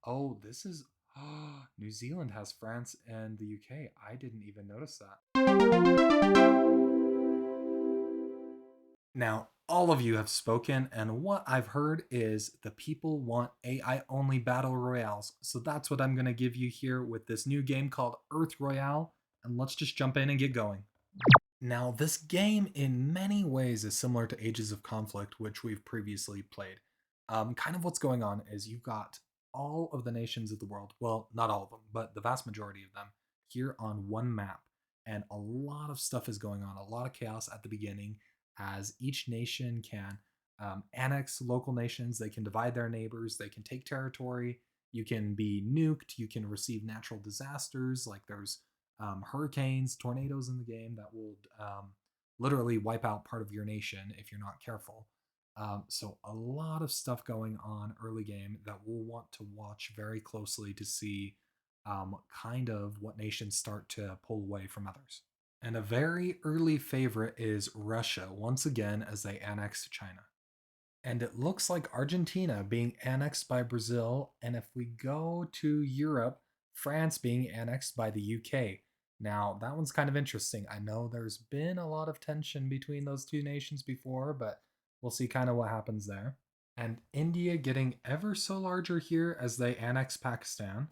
Oh, this is New Zealand has France and the UK. I didn't even notice that. Now, all of you have spoken, and what I've heard is the people want AI only battle royales. So that's what I'm going to give you here with this new game called Earth Royale. And let's just jump in and get going. Now, this game in many ways is similar to Ages of Conflict, which we've previously played. Kind of what's going on is you've got all of the nations of the world, well, not all of them, but the vast majority of them, here on one map. And a lot of stuff is going on, a lot of chaos at the beginning, as each nation can annex local nations, they can divide their neighbors, they can take territory, you can be nuked, you can receive natural disasters, like there's hurricanes, tornadoes in the game that will literally wipe out part of your nation if you're not careful. So a lot of stuff going on early game that we'll want to watch very closely to see kind of what nations start to pull away from others. And a very early favorite is Russia, once again as they annex China. And it looks like Argentina being annexed by Brazil. And if we go to Europe, France being annexed by the UK. Now, that one's kind of interesting. I know there's been a lot of tension between those two nations before, but we'll see kind of what happens there. And India getting ever so larger here as they annex Pakistan.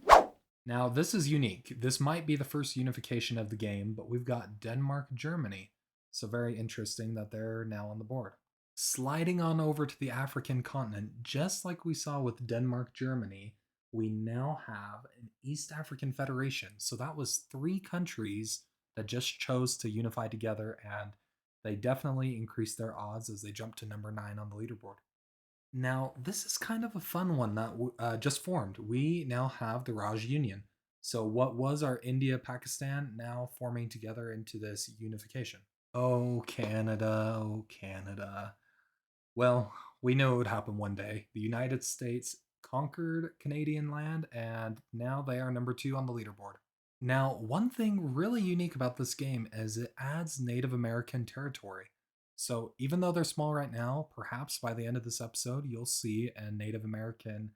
Now, this is unique. This might be the first unification of the game, but we've got Denmark, Germany. So, very interesting that they're now on the board. Sliding on over to the African continent, just like we saw with Denmark, Germany, we now have an East African Federation. So that was three countries that just chose to unify together, and they definitely increased their odds as they jumped to number 9 on the leaderboard. Now, this is kind of a fun one that just formed. We now have the Raj Union. So, what was our India Pakistan now forming together into this unification? Oh, Canada, oh, Canada. Well, we knew it would happen one day. The United States conquered Canadian land, and now they are number 2 on the leaderboard. Now, one thing really unique about this game is it adds Native American territory. So, even though they're small right now, perhaps by the end of this episode, you'll see a Native American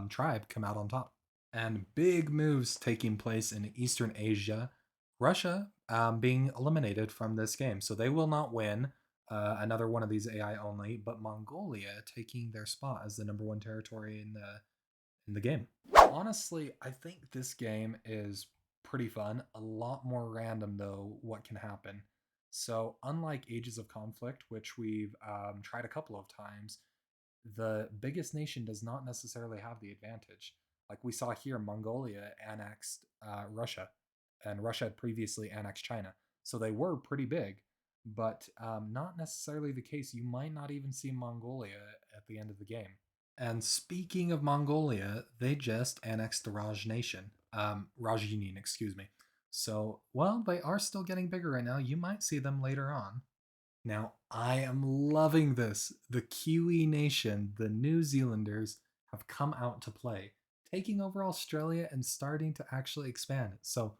tribe come out on top. And big moves taking place in Eastern Asia. Russia being eliminated from this game. So, they will not win another one of these AI only, but Mongolia taking their spot as the number 1 territory in the game. Honestly, I think this game is pretty fun. A lot more random though what can happen. So unlike Ages of Conflict, which we've tried a couple of times, the biggest nation does not necessarily have the advantage. Like we saw here, Mongolia annexed Russia, and Russia had previously annexed China. So they were pretty big, but not necessarily the case. You might not even see Mongolia at the end of the game. And speaking of Mongolia, they just annexed the Raj Nation, Raj Union, excuse me. So, well, they are still getting bigger right now. You might see them later on. Now, I am loving this. The Kiwi Nation, the New Zealanders, have come out to play, taking over Australia and starting to actually expand. So,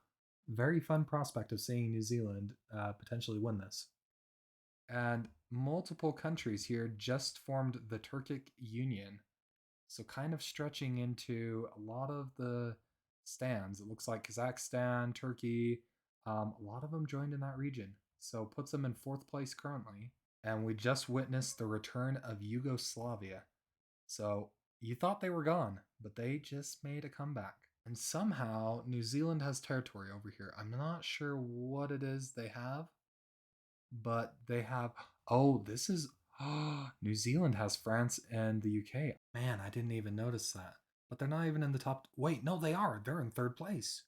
very fun prospect of seeing New Zealand potentially win this. And multiple countries here just formed the Turkic Union. So, kind of stretching into a lot of the stands. It looks like Kazakhstan, Turkey, a lot of them joined in that region. So, puts them in 4th place currently. And we just witnessed the return of Yugoslavia. So, you thought they were gone, but they just made a comeback. And somehow, New Zealand has territory over here. I'm not sure what it is they have, but they have. Oh, this is. New Zealand has France and the UK. Man, I didn't even notice that. But they're not even in the top. Wait, no, they are. They're in 3rd place.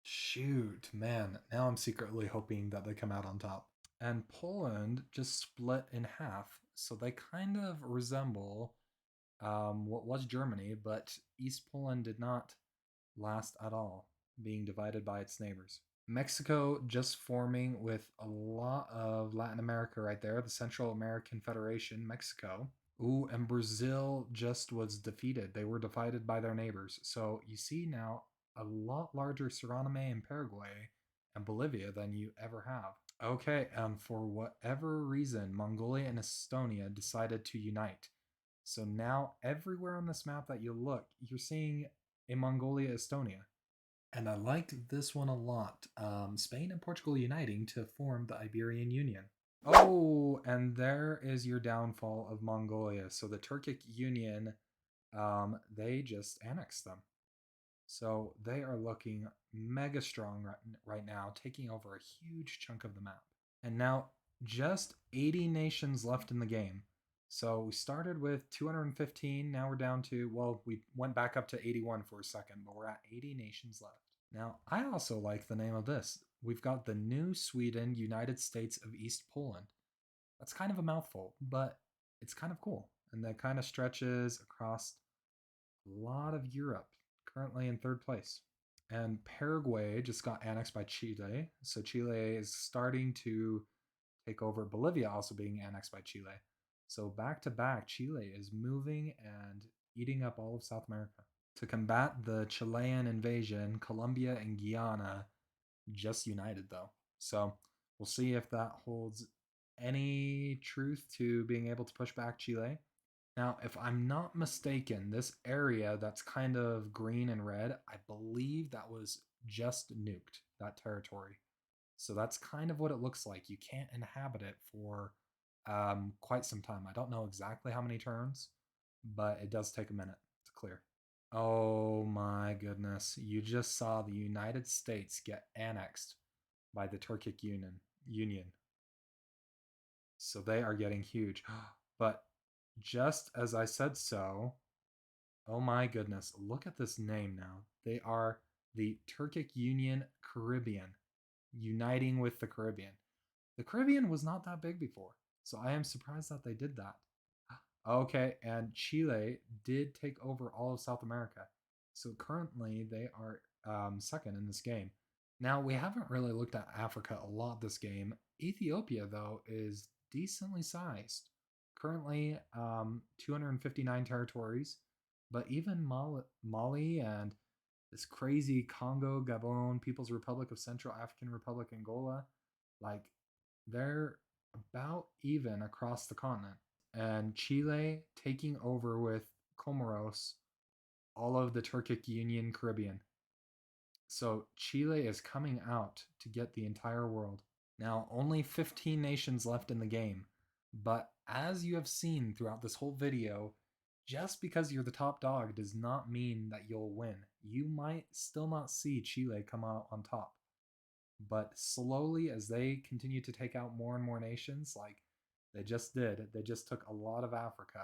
Shoot, man. Now I'm secretly hoping that they come out on top. And Poland just split in half. So they kind of resemble what was Germany, but East Poland did not last at all, being divided by its neighbors. Mexico just forming with a lot of Latin America right there, the Central American Federation, Mexico. Ooh, and Brazil just was defeated. They were divided by their neighbors. So you see now a lot larger Suriname and Paraguay and Bolivia than you ever have. Okay, for whatever reason, Mongolia and Estonia decided to unite. So now everywhere on this map that you look, you're seeing in Mongolia, Estonia. And I liked this one a lot. Spain and Portugal uniting to form the Iberian Union. Oh, and there is your downfall of Mongolia. So the Turkic Union, they just annexed them. So they are looking mega strong right now, taking over a huge chunk of the map. And now just 80 nations left in the game. So we started with 215. Now we're down to, well, we went back up to 81 for a second, but we're at 80 nations left. Now, I also like the name of this. We've got the New Sweden United States of East Poland. That's kind of a mouthful, but it's kind of cool. And that kind of stretches across a lot of Europe, currently in third place. And Paraguay just got annexed by Chile. So Chile is starting to take over, Bolivia also being annexed by Chile. So back to back, Chile is moving and eating up all of South America. To combat the Chilean invasion, Colombia and Guyana just united, though. So we'll see if that holds any truth to being able to push back Chile. Now, if I'm not mistaken, this area that's kind of green and red, I believe that was just nuked, that territory. So that's kind of what it looks like. You can't inhabit it for quite some time. I don't know exactly how many turns, but it does take a minute to clear. Oh my goodness. You just saw the United States get annexed by the Turkic Union. So they are getting huge. But just as I said so, oh my goodness, look at this name now. They are the Turkic Union Caribbean, uniting with the Caribbean. The Caribbean was not that big before, so I am surprised that they did that. Okay, and Chile did take over all of South America. So currently they are second in this game. Now, we haven't really looked at Africa a lot this game. Ethiopia, though, is decently sized. Currently 259 territories, but even Mali and this crazy Congo, Gabon, People's Republic of Central African Republic, Angola, like they're about even across the continent. And Chile taking over with Comoros, all of the Turkic Union Caribbean. So Chile is coming out to get the entire world. Now, only 15 nations left in the game, but as you have seen throughout this whole video, just because you're the top dog does not mean that you'll win. You might still not see Chile come out on top. But slowly, as they continue to take out more and more nations, like they just did, they just took a lot of Africa,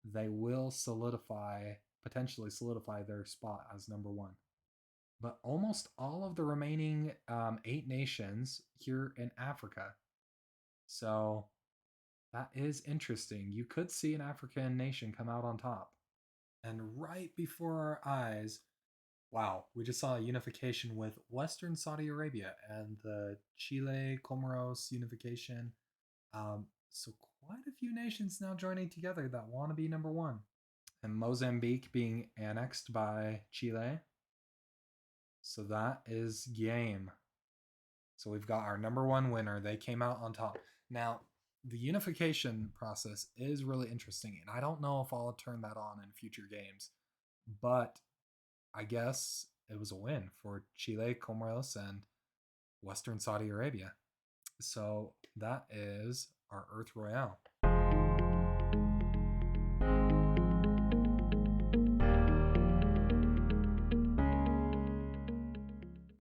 they will potentially solidify their spot as number one. But almost all of the remaining 8 nations here in Africa. So that is interesting. You could see an African nation come out on top. And right before our eyes, wow, we just saw a unification with Western Saudi Arabia and the Chile Comoros unification. So quite a few nations now joining together that want to be number one. And Mozambique being annexed by Chile. So that is game. So we've got our number one winner. They came out on top. Now, the unification process is really interesting, and I don't know if I'll turn that on in future games, but I guess it was a win for Chile, Comoros, and Western Saudi Arabia. So that is our Earth Royale.